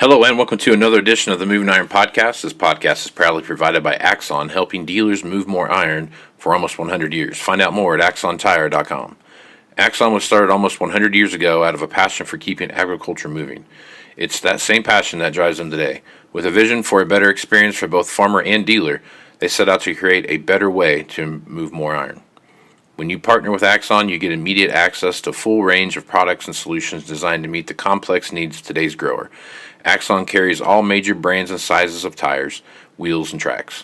Hello and welcome to another edition of the Moving Iron Podcast. This podcast is proudly provided by Axon, helping dealers move more iron for almost 100 years. Find out more at axontire.com. Axon was started almost 100 years ago out of a passion for keeping agriculture moving. It's that same passion that drives them today. With a vision for a better experience for both farmer and dealer, they set out to create a better way to move more iron. When you partner with Axon, you get immediate access to a full range of products and solutions designed to meet the complex needs of today's grower. Axon carries all major brands and sizes of tires, wheels, and tracks.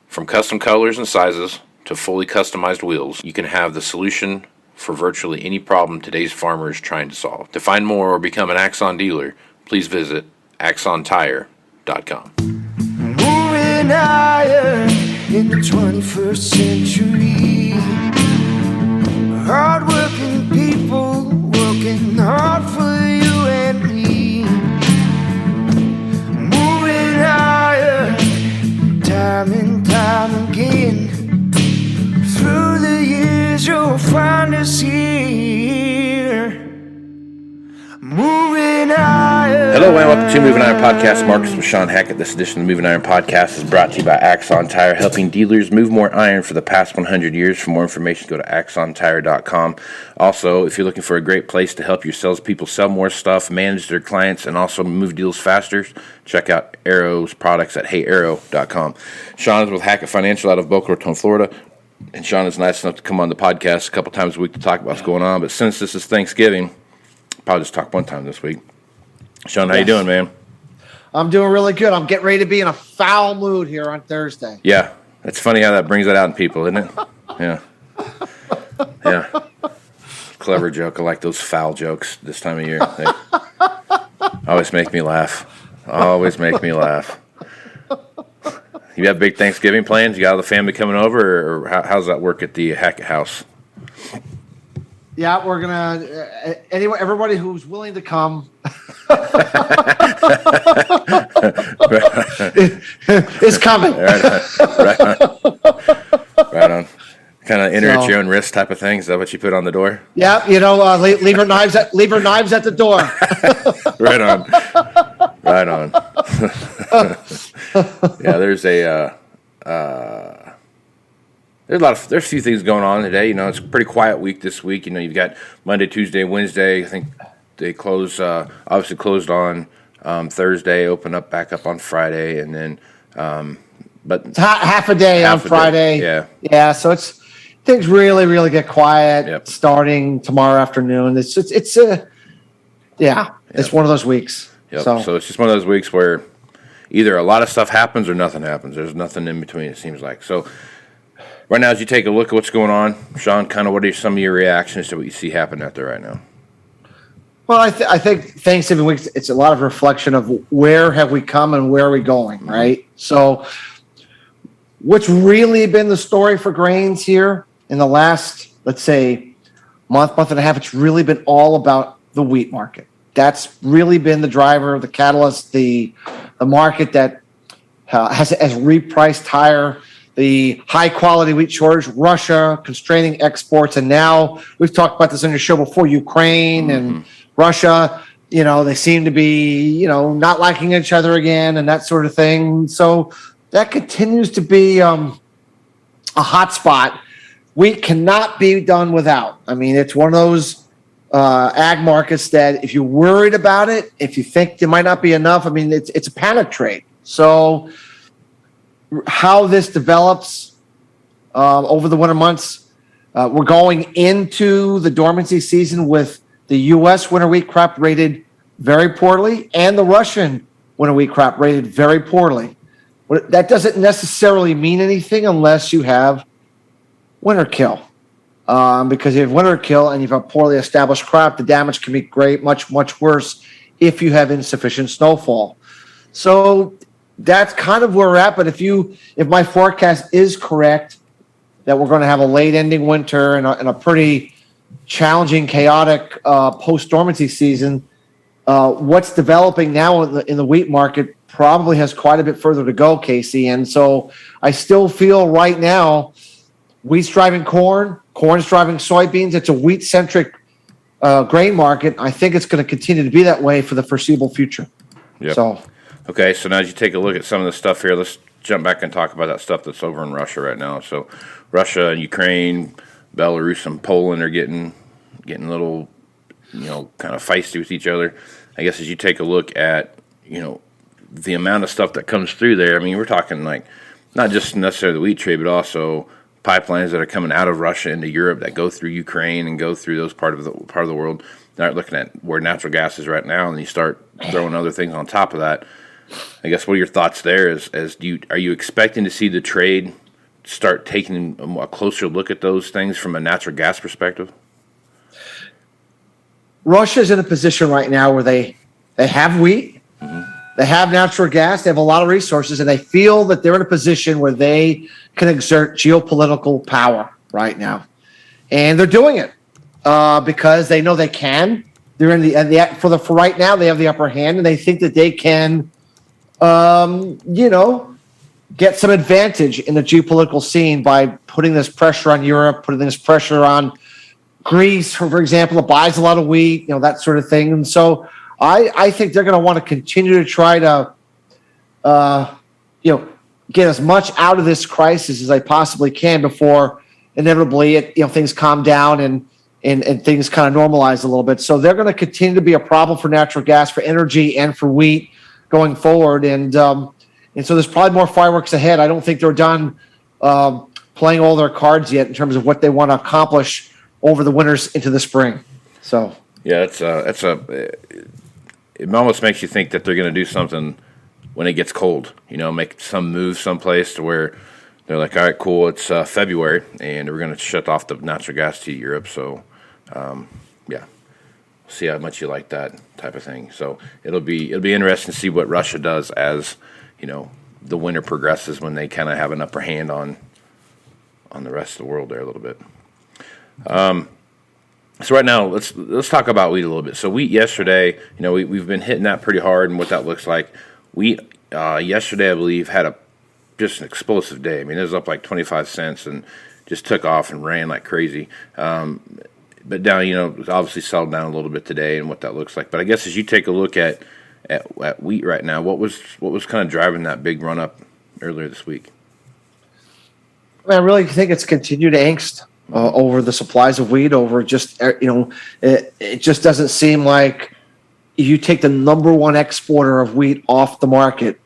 From custom colors and sizes to fully customized wheels, you can have the solution for virtually any problem today's farmer is trying to solve. To find more or become an Axon dealer, please visit axontire.com. Moving iron in the 21st century. Hard-working people working hard for you and me. Moving iron time and time again. Through the years you'll find us here. Moving Iron. Hello and welcome to Moving Iron Podcast. Marcus with Shawn Hackett. This edition of the Moving Iron Podcast is brought to you by Axon Tire, helping dealers move more iron for the past 100 years. For more information, go to axontire.com. Also, if you're looking for a great place to help your salespeople sell more stuff, manage their clients, and also move deals faster, check out Arrow's products at heyarrow.com. Shawn is with Hackett Financial out of Boca Raton, Florida. And Shawn is nice enough to come on the podcast a couple times a week to talk about what's going on. But since this is Thanksgiving, probably just talk one time this week. Shawn, how you doing, man? I'm doing really good. I'm getting ready to be in a foul mood here on Thursday. Yeah, it's funny how that brings it out in people, isn't it? Yeah. Yeah. Clever joke. I like those foul jokes this time of year. They always make me laugh. Always make me laugh. You have big Thanksgiving plans? You got all the family coming over, or how's that work at the Hackett house? Yeah, we're gonna everybody who's willing to come is coming. Right on. Kind of enter at your own risk type of thing. Is that what you put on the door? Yeah, leave her knives at the door. Right on. Yeah, there's a few things going on today. It's a pretty quiet week this week. You've got Monday, Tuesday, Wednesday. I think they obviously closed on Thursday, open up back up on Friday, and then but half a day on Friday. Yeah. So things really, really get quiet starting tomorrow afternoon. It's one of those weeks. Yep. So it's just one of those weeks where either a lot of stuff happens or nothing happens. There's nothing in between, it seems like. So right now, as you take a look at what's going on, Shawn, kind of what are some of your reactions to what you see happening out there right now? Well, I think Thanksgiving week, it's a lot of reflection of where have we come and where are we going, right? So what's really been the story for grains here in the last, let's say, month and a half, it's really been all about the wheat market. That's really been the driver, the catalyst, the market that has repriced higher. The high-quality wheat shortage, Russia constraining exports, and now we've talked about this on your show before, Ukraine and Russia, they seem to be, not liking each other again and that sort of thing. So that continues to be a hot spot. Wheat cannot be done without. I mean, it's one of those ag markets that if you're worried about it, if you think there might not be enough, I mean, it's a panic trade. So how this develops over the winter months, we're going into the dormancy season with the U.S. winter wheat crop rated very poorly and the Russian winter wheat crop rated very poorly. That doesn't necessarily mean anything unless you have winter kill. Because if you have winter kill and you have a poorly established crop, the damage can be much, much worse if you have insufficient snowfall. So that's kind of where we're at. But if my forecast is correct, that we're going to have a late ending winter and a pretty challenging, chaotic post-dormancy season, what's developing now in the wheat market probably has quite a bit further to go, Casey. And so I still feel right now wheat's driving corn, corn's driving soybeans. It's a wheat-centric grain market. I think it's going to continue to be that way for the foreseeable future. Yep. So, Okay, so now as you take a look at some of the stuff here, let's jump back and talk about that stuff that's over in Russia right now. So, Russia and Ukraine, Belarus and Poland are getting a little, kind of feisty with each other. I guess as you take a look at, the amount of stuff that comes through there. I mean, we're talking like not just necessarily the wheat trade, but also pipelines that are coming out of Russia into Europe that go through Ukraine and go through those part of the world. Start looking at where natural gas is right now, and you start throwing other things on top of that. I guess what are your thoughts there? Are you expecting to see the trade start taking a closer look at those things from a natural gas perspective? Russia's in a position right now where they have wheat, they have natural gas, they have a lot of resources, and they feel that they're in a position where they can exert geopolitical power right now. And they're doing it because they know they can. They're in for right now, they have the upper hand, and they think that they can, get some advantage in the geopolitical scene by putting this pressure on Europe, putting this pressure on Greece, for example, that buys a lot of wheat, that sort of thing. And so I think they're going to want to continue to try to, get as much out of this crisis as they possibly can before inevitably things calm down and things kind of normalize a little bit. So they're going to continue to be a problem for natural gas, for energy, and for wheat going forward. And so there's probably more fireworks ahead. I don't think they're done playing all their cards yet in terms of what they want to accomplish over the winters into the spring. So yeah, it almost makes you think that they're going to do something when it gets cold. Make some move someplace to where they're like, all right, cool, it's February, and we're going to shut off the natural gas to Europe. So, see how much you like that type of thing. So it'll be interesting to see what Russia does as the winter progresses, when they kind of have an upper hand on the rest of the world there a little bit. So right now, let's talk about wheat a little bit. So wheat yesterday, we've been hitting that pretty hard, and what that looks like. Wheat yesterday, I believe, had just an explosive day. I mean, it was up like 25 cents and just took off and ran like crazy. But down, obviously settled down a little bit today, and what that looks like. But I guess as you take a look at wheat right now, what was kind of driving that big run up earlier this week? I really think it's continued angst over the supplies of wheat, over just, it just doesn't seem like you take the number one exporter of wheat off the market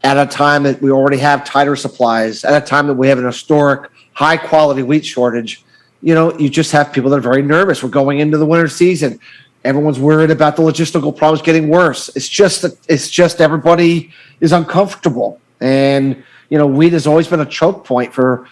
at a time that we already have tighter supplies, at a time that we have an historic high quality wheat shortage. You just have people that are very nervous. We're going into the winter season. Everyone's worried about the logistical problems getting worse. It's just everybody is uncomfortable. And, wheat has always been a choke point for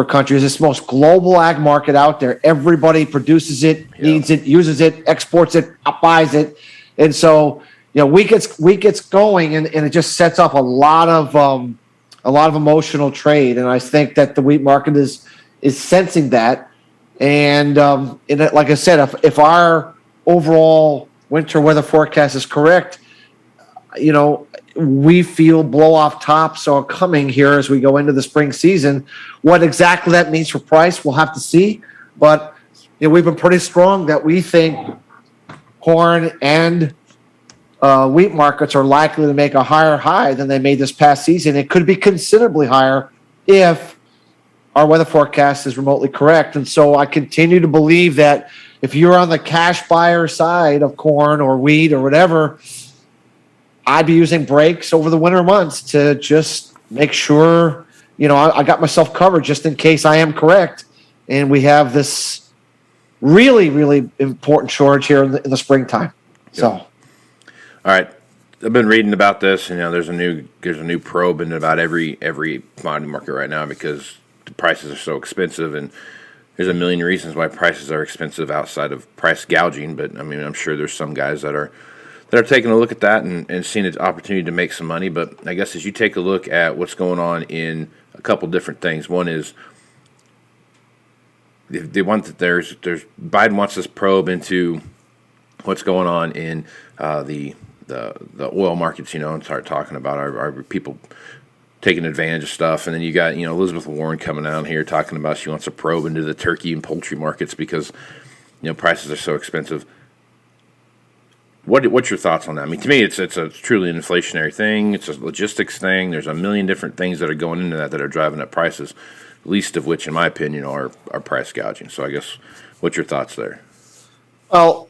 countries. It's the most global ag market out there. Everybody produces it, needs it, uses it, exports it, buys it. And so, wheat gets going, and it just sets up a lot of emotional trade. And I think that the wheat market is sensing that. And like I said, if our overall winter weather forecast is correct, we feel blow-off tops are coming here as we go into the spring season. What exactly that means for price, we'll have to see. But we've been pretty strong that we think corn and wheat markets are likely to make a higher high than they made this past season. It could be considerably higher if our weather forecast is remotely correct. And so I continue to believe that if you're on the cash buyer side of corn or wheat or whatever, I'd be using breaks over the winter months to just make sure, I got myself covered just in case I am correct. And we have this really, really important shortage here in the springtime. Yep. So, all right. I've been reading about this, and there's a new probe in about every commodity market right now because the prices are so expensive, and there's a million reasons why prices are expensive outside of price gouging. But I mean, I'm sure there's some guys that are taking a look at that and seeing an opportunity to make some money. But I guess as you take a look at what's going on in a couple different things, one is they want that there's Biden wants this probe into what's going on in the oil markets, and start talking about our people taking advantage of stuff. And then you got Elizabeth Warren coming out here talking about she wants a probe into the turkey and poultry markets because prices are so expensive. What's your thoughts on that? I mean, to me, it's a truly an inflationary thing. It's a logistics thing. There's a million different things that are going into that are driving up prices. Least of which, in my opinion, are price gouging. So I guess, what's your thoughts there? Well,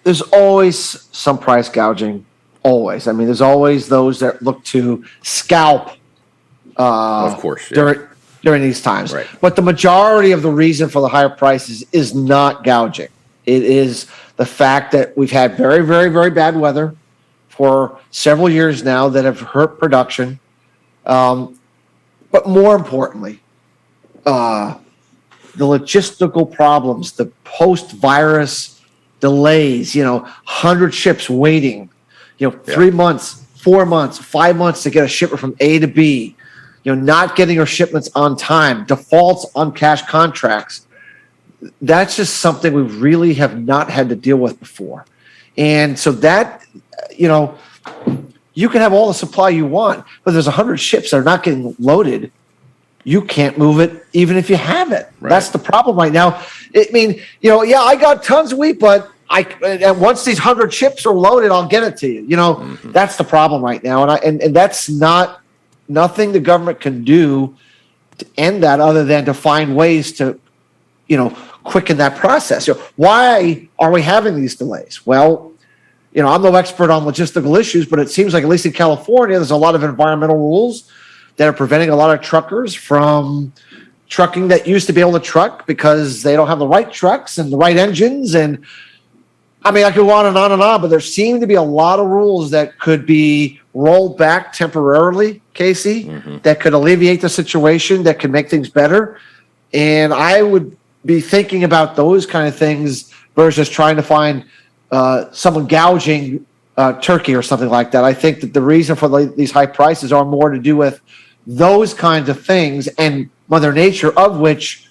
there's always some price gouging. Always. I mean, there's always those that look to scalp. Of course, yeah. during these times. Right. But the majority of the reason for the higher prices is not gouging. It is the fact that we've had very, very, very bad weather for several years now that have hurt production. But more importantly, the logistical problems, the post-virus delays, 100 ships waiting, 3 months, 4 months, 5 months to get a shipment from A to B, not getting our shipments on time, defaults on cash contracts. That's just something we really have not had to deal with before. And so that, you can have all the supply you want, but there's 100 ships that are not getting loaded. You can't move it even if you have it. Right. That's the problem right now. I mean, I got tons of wheat, but and once these 100 ships are loaded, I'll get it to you. That's the problem right now. And that's nothing the government can do to end that other than to find ways to, quicken that process. Why are we having these delays? Well, I'm no expert on logistical issues, but it seems like at least in California, there's a lot of environmental rules that are preventing a lot of truckers from trucking that used to be able to truck because they don't have the right trucks and the right engines. And I mean, I could go on and on and on, but there seem to be a lot of rules that could be rolled back temporarily, Casey, that could alleviate the situation, that could make things better. And I would be thinking about those kind of things versus trying to find someone gouging turkey or something like that. I think that the reason for these high prices are more to do with those kinds of things and Mother Nature, of which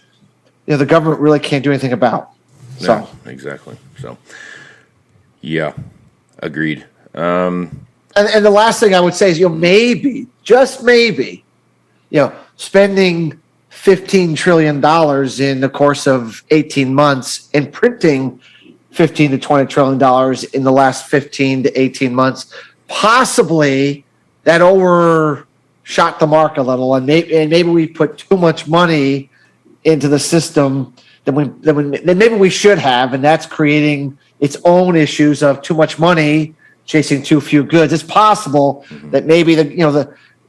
the government really can't do anything about. So yeah, exactly. So, yeah, agreed. And the last thing I would say is, maybe, just maybe, spending $15 trillion in the course of 18 months and printing $15 to $20 trillion in the last 15 to 18 months, possibly that overshot the mark a little, and maybe we put too much money into the system than maybe we should have, and that's creating its own issues of too much money chasing too few goods. It's possible that maybe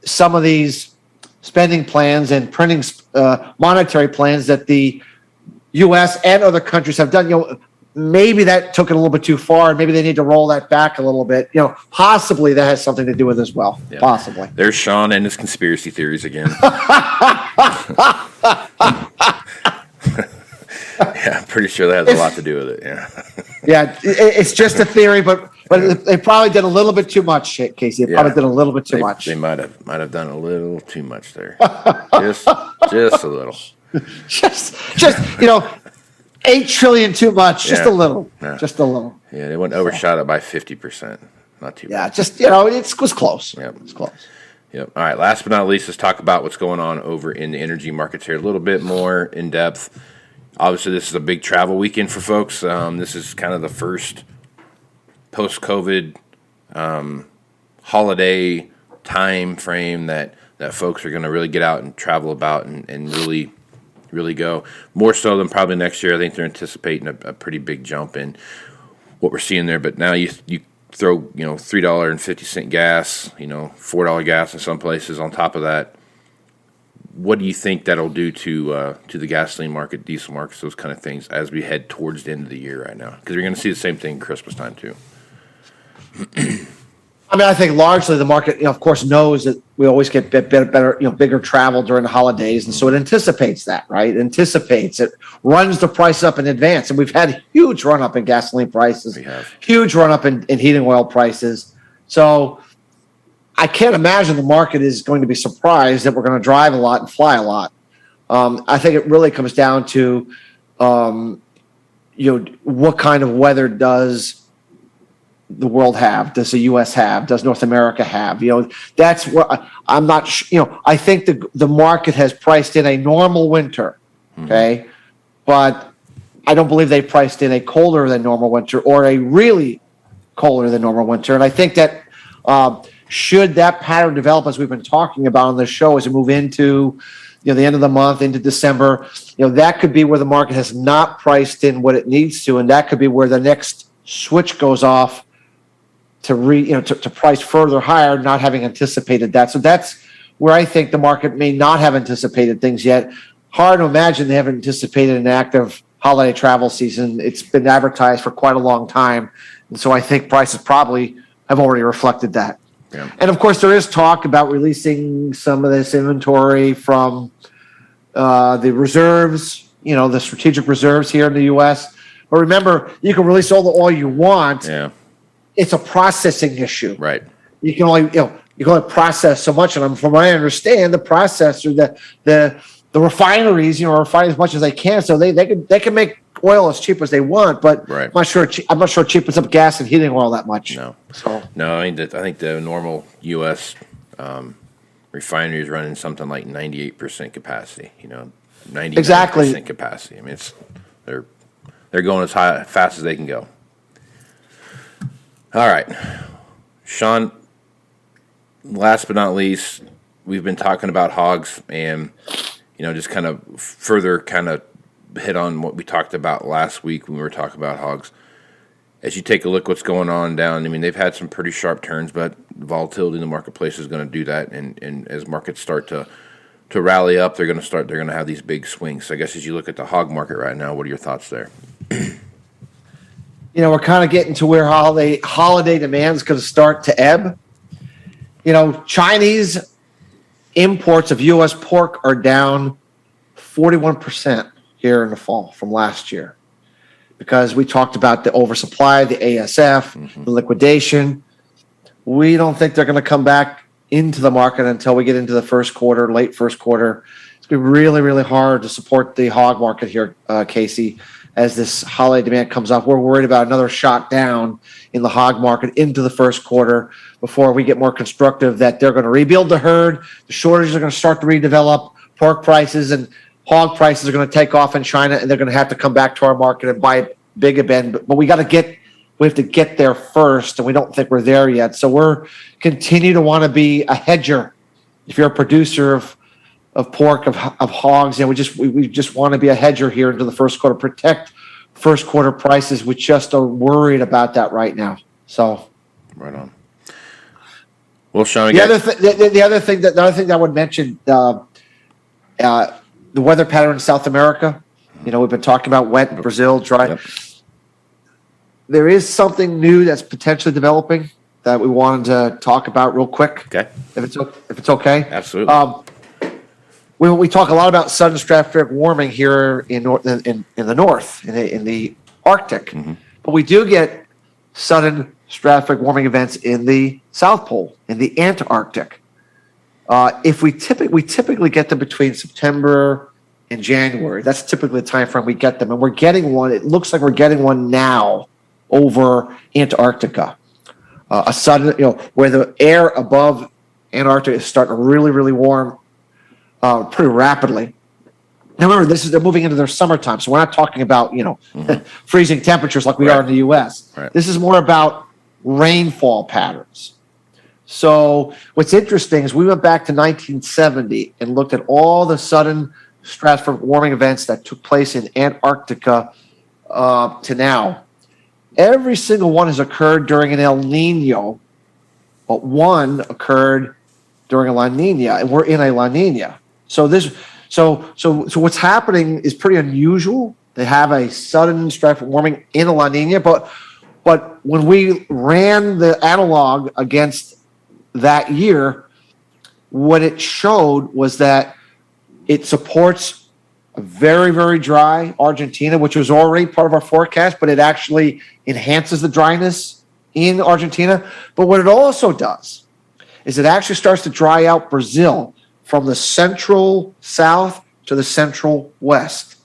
some of these spending plans and printing monetary plans that the U.S. and other countries have done, maybe that took it a little bit too far, and maybe they need to roll that back a little bit. Possibly that has something to do with it as well. Yeah. Possibly. There's Shawn and his conspiracy theories again. Yeah, I'm pretty sure that has a lot to do with it. Yeah. Yeah, it's just a theory, but they probably did a little bit too much, Casey. They probably did a little bit too much. They might have done a little too much there. just a little. Just 8 trillion too much. Just a little. Yeah. Just a little. Yeah, they went overshot it by 50%. Not too bad. Yeah, just it was close. Yep. It was close. Yep. All right. Last but not least, let's talk about what's going on over in the energy markets here a little bit more in depth. Obviously, this is a big travel weekend for folks. This is kind of the first post-COVID holiday time frame that folks are going to really get out and travel about and really go. More so than probably next year. I think they're anticipating a pretty big jump in what we're seeing there. But now you throw $3.50 gas, $4 gas in some places on top of that. What do you think that'll do to the gasoline market, diesel markets, those kind of things as we head towards the end of the year right now? Because we're going to see the same thing Christmas time too. I mean, I think largely the market, of course, knows that we always get better, bigger travel during the holidays, and so it anticipates that, right? It runs the price up in advance, and we've had huge run up in gasoline prices, huge run up in heating oil prices. So I can't imagine the market is going to be surprised that we're going to drive a lot and fly a lot. I think it really comes down to, what kind of weather does the world have? Does the U.S. have? Does North America have? That's what I'm not. I think the market has priced in a normal winter, okay, but I don't believe they priced in a colder than normal winter or a really colder than normal winter. And I think that should that pattern develop, as we've been talking about on this show, as we move into the end of the month, into December, that could be where the market has not priced in what it needs to, and that could be where the next switch goes off to price further higher, not having anticipated that. So that's where I think the market may not have anticipated things yet. Hard to imagine they haven't anticipated an active holiday travel season. It's been advertised for quite a long time, and so I think prices probably have already reflected that. Yeah. And of course, there is talk about releasing some of this inventory from the reserves, the strategic reserves here in the U.S. But remember, you can release all the oil you want. Yeah. It's a processing issue. Right. You can only process so much. And from what I understand, the processor, the refineries, refine as much as they can, so they can make oil as cheap as they want. But right. I'm not sure it cheapens up gas and heating oil that much. No. So no, I think the normal U.S. Refinery is running something like 98% capacity. 99% exactly capacity. I mean, they're going as fast as they can go. All right, Shawn. Last but not least, we've been talking about hogs, and just kind of further hit on what we talked about last week when we were talking about hogs. As you take a look what's going on down, I mean, they've had some pretty sharp turns, but volatility in the marketplace is going to do that, and as markets start to rally up, they're going to have these big swings. So I guess as you look at the hog market right now, what are your thoughts there? We're kind of getting to where holiday demand is going to start to ebb. Chinese imports of U.S. pork are down 41% here in the fall from last year, because we talked about the oversupply, the ASF, the liquidation. We don't think they're going to come back into the market until we get into the first quarter, late first quarter. It's going to be really, really hard to support the hog market here, Casey, as this holiday demand comes up. We're worried about another shot down in the hog market into the first quarter before we get more constructive that they're going to rebuild the herd. The shortages are going to start to redevelop. Pork prices and hog prices are going to take off in China, and they're going to have to come back to our market and buy big again. But we have to get there first, and we don't think we're there yet. So we're continue to want to be a hedger. If you're a producer of pork, of hogs, we just want to be a hedger here into the first quarter, protect first quarter prices. We just are worried about that right now. So, right on. Well, Shawn, the other thing that I would mention, the weather pattern in South America. We've been talking about wet in Brazil, dry. Yep. There is something new that's potentially developing that we wanted to talk about real quick. Okay. If it's okay. Absolutely. We talk a lot about sudden stratospheric warming here in the north, in the Arctic, but we do get sudden stratospheric warming events in the South Pole, in the Antarctic. If we typically get them between September and January. That's typically the time frame we get them, and we're getting one. It looks like we're getting one now over Antarctica. A sudden, where the air above Antarctica is starting to really, really warm pretty rapidly. Now remember, they're moving into their summertime, so we're not talking about freezing temperatures like we are in the U.S. Right. This is more about rainfall patterns. So what's interesting is we went back to 1970 and looked at all the sudden stratospheric warming events that took place in Antarctica to now. Every single one has occurred during an El Nino, but one occurred during a La Nina, and we're in a La Nina. So what's happening is pretty unusual. They have a sudden stratospheric warming in a La Nina, but when we ran the analog against that year, what it showed was that it supports a very, very dry Argentina, which was already part of our forecast, but it actually enhances the dryness in Argentina. But what it also does is it actually starts to dry out Brazil from the central south to the central west,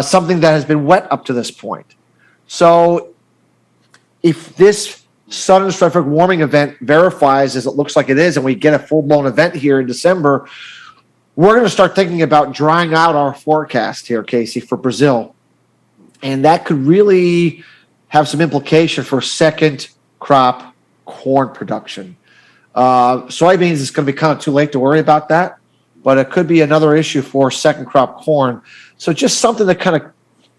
something that has been wet up to this point. So if this sudden stratospheric warming event verifies as it looks like it is, and we get a full-blown event here in December, we're going to start thinking about drying out our forecast here, Casey, for Brazil. And that could really have some implication for second crop corn production. Soybeans is going to be kind of too late to worry about that, but it could be another issue for second crop corn. So just something to kind of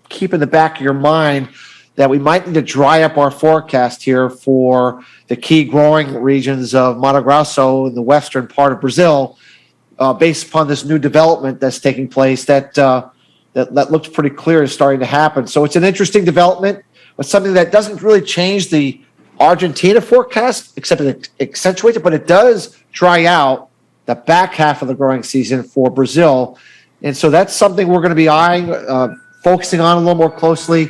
keep in the back of your mind, that we might need to dry up our forecast here for the key growing regions of Mato Grosso in the western part of Brazil, based upon this new development that's taking place that looks pretty clear is starting to happen. So it's an interesting development, but something that doesn't really change the Argentina forecast, except it accentuates it, but it does dry out the back half of the growing season for Brazil. And so that's something we're going to be eyeing, focusing on a little more closely,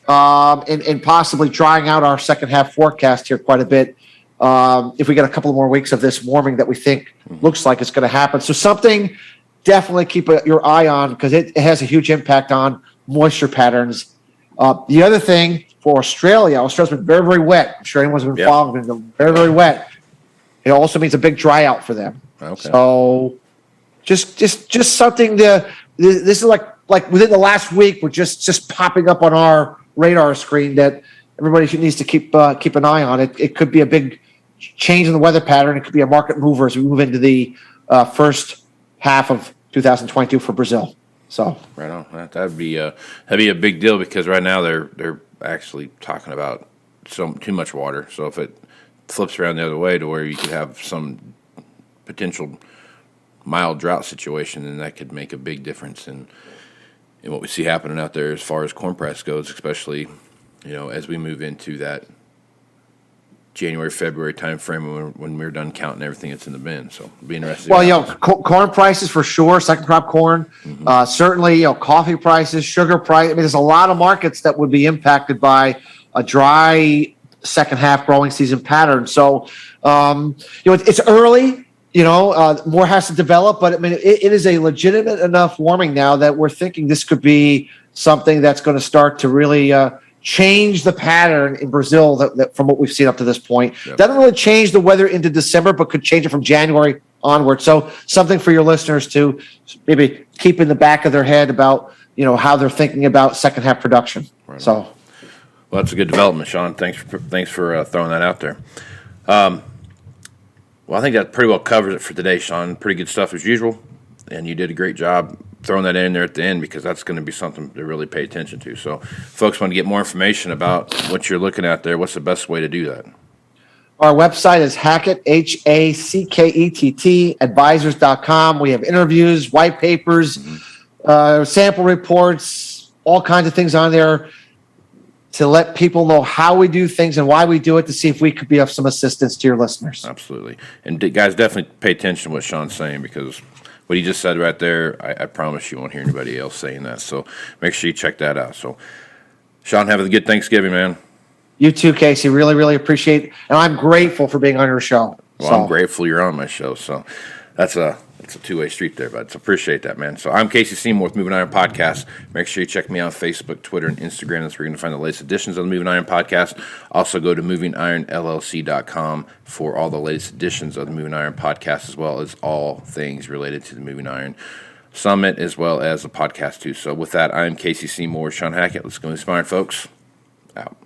and possibly drying out our second half forecast here quite a bit, if we get a couple more weeks of this warming that we think looks like it's going to happen. So something definitely keep your eye on, because it has a huge impact on moisture patterns. The other thing for Australia's been very, very wet. I'm sure anyone's been following, it's been very, very wet. It also means a big dry out for them. Okay. So just something this is like within the last week, we're just popping up on our radar screen that everybody needs to keep an eye on. It could be a big change in the weather pattern. It could be a market mover as we move into the first half of 2022 for Brazil. So right on. That'd be a big deal, because right now they're actually talking about too much water. So if it flips around the other way to where you could have some potential mild drought situation, then that could make a big difference in what we see happening out there as far as corn price goes, especially, as we move into that January, February time frame when we're done counting everything that's in the bin. So it'll be interesting. Well, corn prices for sure, second crop corn, certainly, coffee prices, sugar price. I mean, there's a lot of markets that would be impacted by a dry second half growing season pattern. So, it's early. More has to develop, but I mean, it is a legitimate enough warming now that we're thinking this could be something that's going to start to really change the pattern in Brazil that from what we've seen up to this point. Yep. Doesn't really change the weather into December, but could change it from January onward. So something for your listeners to maybe keep in the back of their head about, how they're thinking about second half production. Right. So, well, that's a good development, Shawn. Thanks for throwing that out there. Well, I think that pretty well covers it for today, Shawn. Pretty good stuff as usual, and you did a great job throwing that in there at the end, because that's going to be something to really pay attention to. So folks want to get more information about what you're looking at there. What's the best way to do that? Our website is Hackett, Hackett, advisors.com. We have interviews, white papers, sample reports, all kinds of things on there to let people know how we do things and why we do it, to see if we could be of some assistance to your listeners. Absolutely. And guys, definitely pay attention to what Shawn's saying, because what he just said right there, I promise you won't hear anybody else saying that. So make sure you check that out. So, Shawn, have a good Thanksgiving, man. You too, Casey. Really, really appreciate it. And I'm grateful for being on your show. Well, I'm grateful you're on my show. So that's a two-way street there, but appreciate that, man. So I'm Casey Seymour with Moving Iron Podcast. Make sure you check me out on Facebook, Twitter, and Instagram. That's where you're going to find the latest editions of the Moving Iron Podcast. Also go to MovingIronLLC.com for all the latest editions of the Moving Iron Podcast, as well as all things related to the Moving Iron Summit, as well as the podcast too. So with that, I'm Casey Seymour, Shawn Hackett. Let's go inspiring, folks. Out.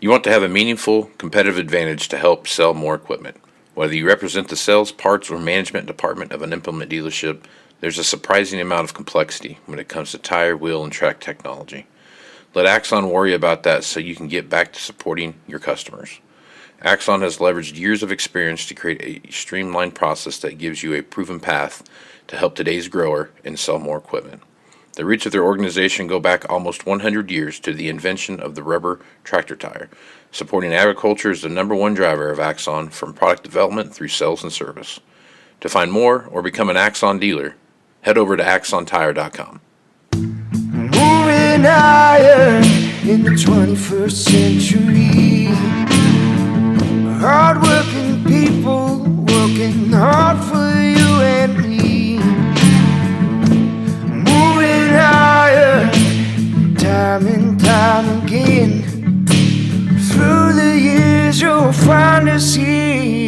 You want to have a meaningful competitive advantage to help sell more equipment. Whether you represent the sales, parts, or management department of an implement dealership, there's a surprising amount of complexity when it comes to tire, wheel, and track technology. Let Axon worry about that so you can get back to supporting your customers. Axon has leveraged years of experience to create a streamlined process that gives you a proven path to help today's grower and sell more equipment. The roots of their organization go back almost 100 years to the invention of the rubber tractor tire. Supporting agriculture is the number one driver of Axon, from product development through sales and service. To find more or become an Axon dealer, head over to axontire.com. Moving iron in the 21st century. Hard-working people working hard for you and me. Moving iron time and time again. Through the years you'll find us here.